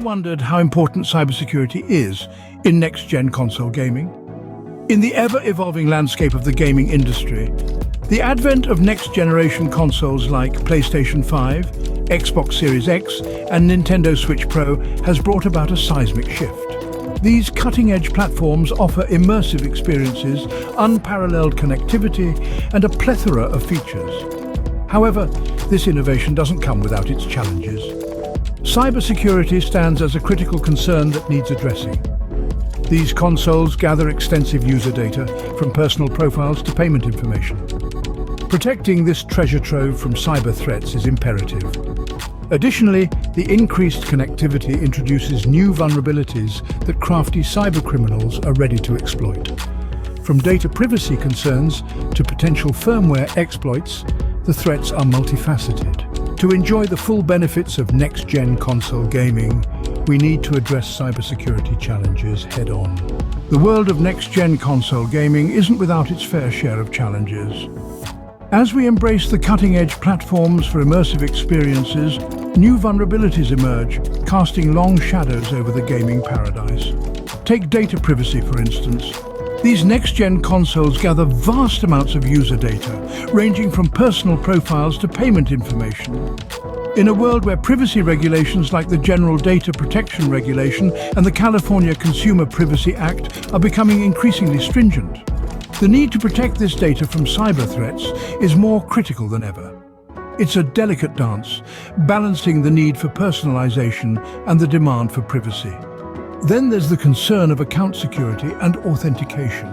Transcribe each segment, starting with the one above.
wondered how important cybersecurity is in next-gen console gaming? In the ever-evolving landscape of the gaming industry, the advent of next-generation consoles like PlayStation 5, Xbox Series X, and Nintendo Switch Pro has brought about a seismic shift. These cutting-edge platforms offer immersive experiences, unparalleled connectivity, and a plethora of features. However, this innovation doesn't come without its challenges. Cybersecurity stands as a critical concern that needs addressing. These consoles gather extensive user data, from personal profiles to payment information. Protecting this treasure trove from cyber threats is imperative. Additionally, the increased connectivity introduces new vulnerabilities that crafty cybercriminals are ready to exploit. From data privacy concerns to potential firmware exploits, the threats are multifaceted. To enjoy the full benefits of next-gen console gaming, we need to address cybersecurity challenges head-on. The world of next-gen console gaming isn't without its fair share of challenges. As we embrace the cutting-edge platforms for immersive experiences, new vulnerabilities emerge, casting long shadows over the gaming paradise. Take data privacy, for instance. These next-gen consoles gather vast amounts of user data, ranging from personal profiles to payment information. In a world where privacy regulations like the General Data Protection Regulation and the California Consumer Privacy Act are becoming increasingly stringent, the need to protect this data from cyber threats is more critical than ever. It's a delicate dance, balancing the need for personalization and the demand for privacy. Then there's the concern of account security and authentication.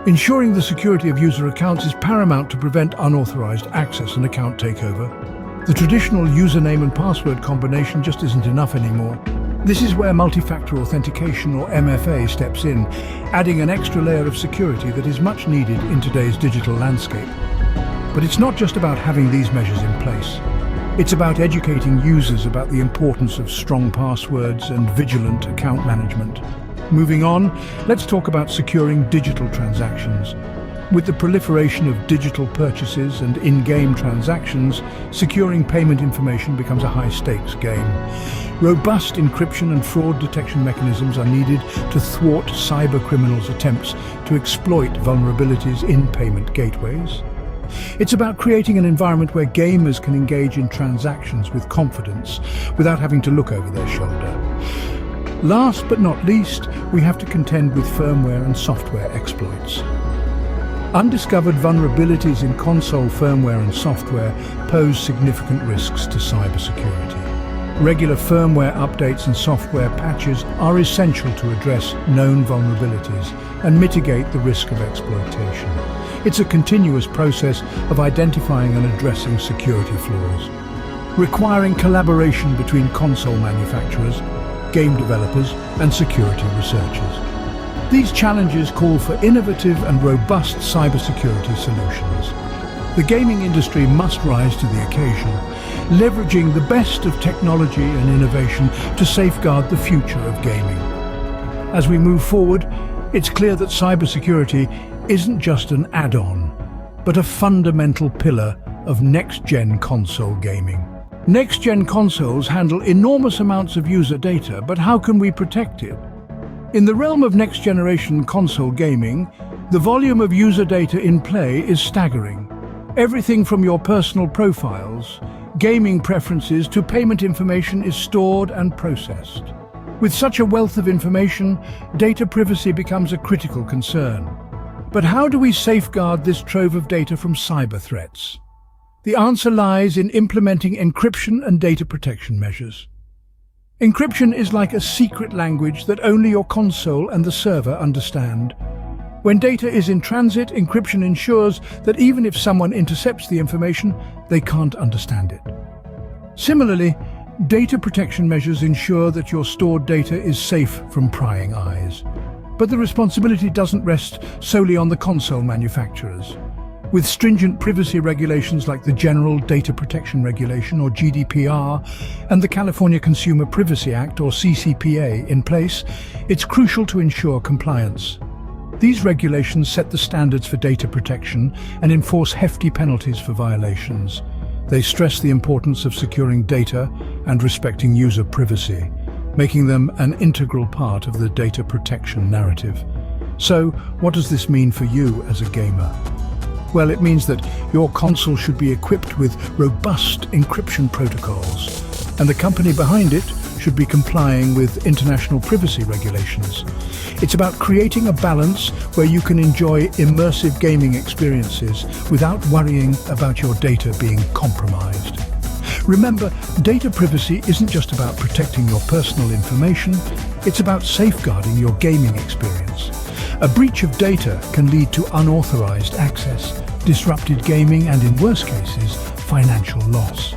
Ensuring the security of user accounts is paramount to prevent unauthorized access and account takeover. The traditional username and password combination just isn't enough anymore. This is where multi-factor authentication, or MFA, steps in, adding an extra layer of security that is much needed in today's digital landscape. But it's not just about having these measures in place. It's about educating users about the importance of strong passwords and vigilant account management. Moving on, let's talk about securing digital transactions. With the proliferation of digital purchases and in-game transactions, securing payment information becomes a high-stakes game. Robust encryption and fraud detection mechanisms are needed to thwart cyber criminals' attempts to exploit vulnerabilities in payment gateways. It's about creating an environment where gamers can engage in transactions with confidence without having to look over their shoulder. Last but not least, we have to contend with firmware and software exploits. Undiscovered vulnerabilities in console firmware and software pose significant risks to cybersecurity. Regular firmware updates and software patches are essential to address known vulnerabilities and mitigate the risk of exploitation. It's a continuous process of identifying and addressing security flaws, requiring collaboration between console manufacturers, game developers, and security researchers. These challenges call for innovative and robust cybersecurity solutions. The gaming industry must rise to the occasion, leveraging the best of technology and innovation to safeguard the future of gaming. As we move forward, it's clear that cybersecurity isn't just an add-on, but a fundamental pillar of next-gen console gaming. Next-gen consoles handle enormous amounts of user data, but how can we protect it? In the realm of next-generation console gaming, the volume of user data in play is staggering. Everything from your personal profiles, gaming preferences to payment information is stored and processed. With such a wealth of information, data privacy becomes a critical concern. But how do we safeguard this trove of data from cyber threats? The answer lies in implementing encryption and data protection measures. Encryption is like a secret language that only your console and the server understand. When data is in transit, encryption ensures that even if someone intercepts the information, they can't understand it. Similarly, data protection measures ensure that your stored data is safe from prying eyes. But the responsibility doesn't rest solely on the console manufacturers. With stringent privacy regulations like the General Data Protection Regulation, or GDPR, and the California Consumer Privacy Act, or CCPA, in place, it's crucial to ensure compliance. These regulations set the standards for data protection and enforce hefty penalties for violations. They stress the importance of securing data and respecting user privacy, making them an integral part of the data protection narrative. So, what does this mean for you as a gamer? Well, it means that your console should be equipped with robust encryption protocols, and the company behind it should be complying with international privacy regulations. It's about creating a balance where you can enjoy immersive gaming experiences without worrying about your data being compromised. Remember, data privacy isn't just about protecting your personal information, it's about safeguarding your gaming experience. A breach of data can lead to unauthorized access, disrupted gaming, and in worse cases, financial loss.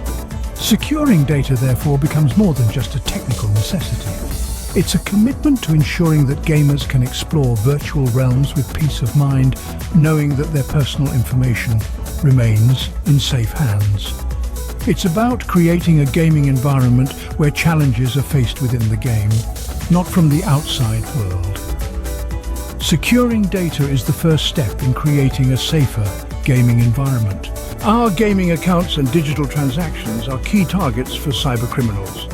Securing data, therefore, becomes more than just a technical necessity. It's a commitment to ensuring that gamers can explore virtual realms with peace of mind, knowing that their personal information remains in safe hands. It's about creating a gaming environment where challenges are faced within the game, not from the outside world. Securing data is the first step in creating a safer gaming environment. Our gaming accounts and digital transactions are key targets for cybercriminals.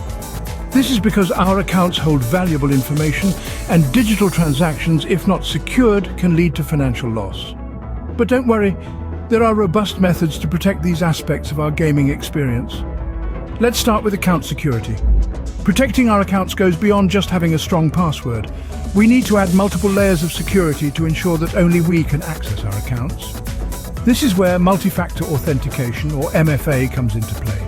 This is because our accounts hold valuable information, and digital transactions, if not secured, can lead to financial loss. But don't worry, there are robust methods to protect these aspects of our gaming experience. Let's start with account security. Protecting our accounts goes beyond just having a strong password. We need to add multiple layers of security to ensure that only we can access our accounts. This is where multi-factor authentication, or MFA, comes into play.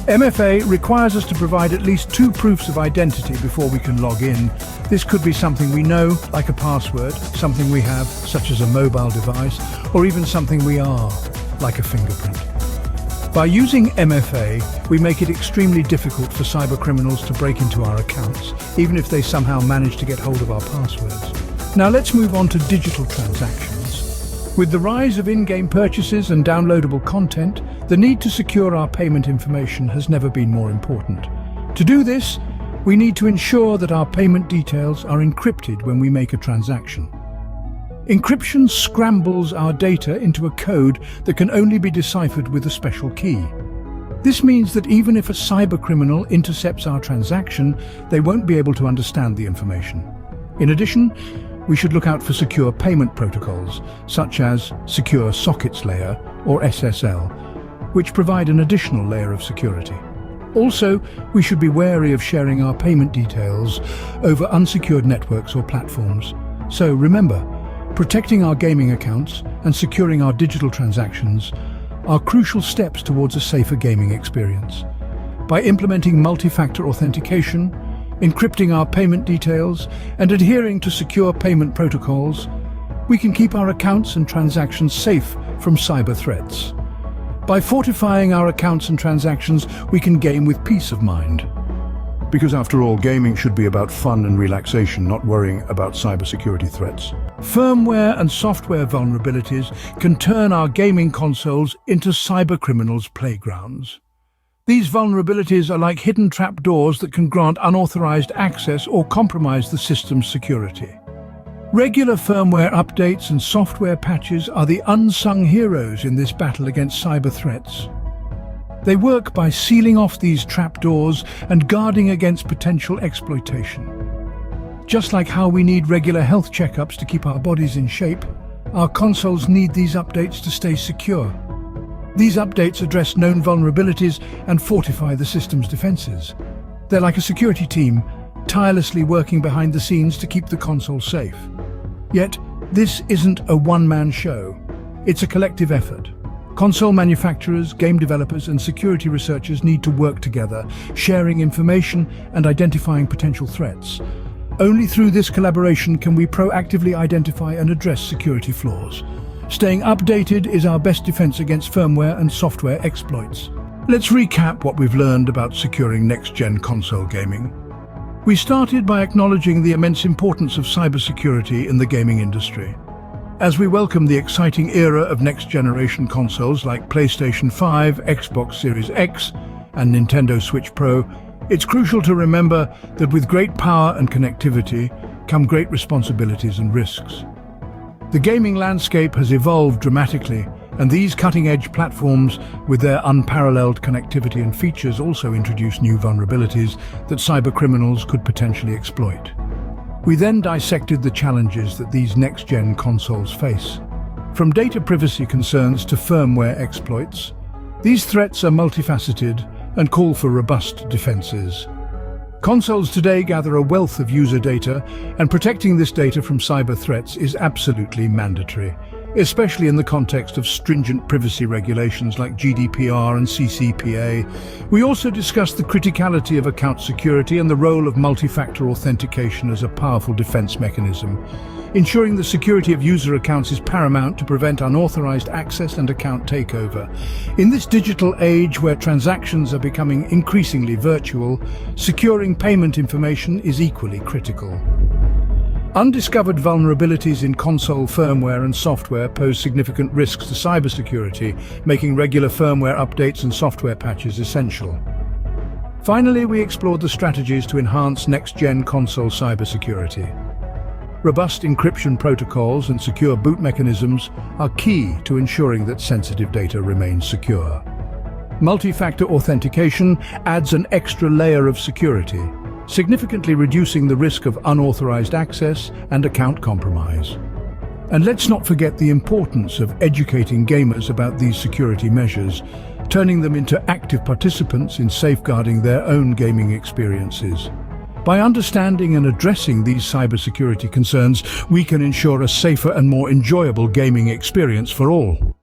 MFA requires us to provide at least 2 proofs of identity before we can log in. This could be something we know, like a password, something we have, such as a mobile device, or even something we are, like a fingerprint. By using MFA, we make it extremely difficult for cybercriminals to break into our accounts, even if they somehow manage to get hold of our passwords. Now let's move on to digital transactions. With the rise of in-game purchases and downloadable content, the need to secure our payment information has never been more important. To do this, we need to ensure that our payment details are encrypted when we make a transaction. Encryption scrambles our data into a code that can only be deciphered with a special key. This means that even if a cybercriminal intercepts our transaction, they won't be able to understand the information. In addition, we should look out for secure payment protocols, such as Secure Sockets Layer, or SSL, which provide an additional layer of security. Also, we should be wary of sharing our payment details over unsecured networks or platforms. So remember, protecting our gaming accounts and securing our digital transactions are crucial steps towards a safer gaming experience. By implementing multi-factor authentication, encrypting our payment details, and adhering to secure payment protocols, we can keep our accounts and transactions safe from cyber threats. By fortifying our accounts and transactions, we can game with peace of mind. Because after all, gaming should be about fun and relaxation, not worrying about cybersecurity threats. Firmware and software vulnerabilities can turn our gaming consoles into cybercriminals' playgrounds. These vulnerabilities are like hidden trapdoors that can grant unauthorized access or compromise the system's security. Regular firmware updates and software patches are the unsung heroes in this battle against cyber threats. They work by sealing off these trapdoors and guarding against potential exploitation. Just like how we need regular health checkups to keep our bodies in shape, our consoles need these updates to stay secure. These updates address known vulnerabilities and fortify the system's defenses. They're like a security team, tirelessly working behind the scenes to keep the console safe. Yet, this isn't a one-man show. It's a collective effort. Console manufacturers, game developers, and security researchers need to work together, sharing information and identifying potential threats. Only through this collaboration can we proactively identify and address security flaws. Staying updated is our best defense against firmware and software exploits. Let's recap what we've learned about securing next-gen console gaming. We started by acknowledging the immense importance of cybersecurity in the gaming industry. As we welcome the exciting era of next-generation consoles like PlayStation 5, Xbox Series X, and Nintendo Switch Pro, it's crucial to remember that with great power and connectivity come great responsibilities and risks. The gaming landscape has evolved dramatically, And these cutting-edge platforms, with their unparalleled connectivity and features, also introduce new vulnerabilities that cybercriminals could potentially exploit. We then dissected the challenges that these next-gen consoles face. From data privacy concerns to firmware exploits, these threats are multifaceted and call for robust defenses. Consoles today gather a wealth of user data, and protecting this data from cyber threats is absolutely mandatory, especially in the context of stringent privacy regulations like GDPR and CCPA. We also discussed the criticality of account security and the role of multi-factor authentication as a powerful defense mechanism. Ensuring the security of user accounts is paramount to prevent unauthorized access and account takeover. In this digital age where transactions are becoming increasingly virtual, securing payment information is equally critical. Undiscovered vulnerabilities in console firmware and software pose significant risks to cybersecurity, making regular firmware updates and software patches essential. Finally, we explored the strategies to enhance next-gen console cybersecurity. Robust encryption protocols and secure boot mechanisms are key to ensuring that sensitive data remains secure. Multi-factor authentication adds an extra layer of security, significantly reducing the risk of unauthorized access and account compromise. And let's not forget the importance of educating gamers about these security measures, turning them into active participants in safeguarding their own gaming experiences. By understanding and addressing these cybersecurity concerns, we can ensure a safer and more enjoyable gaming experience for all.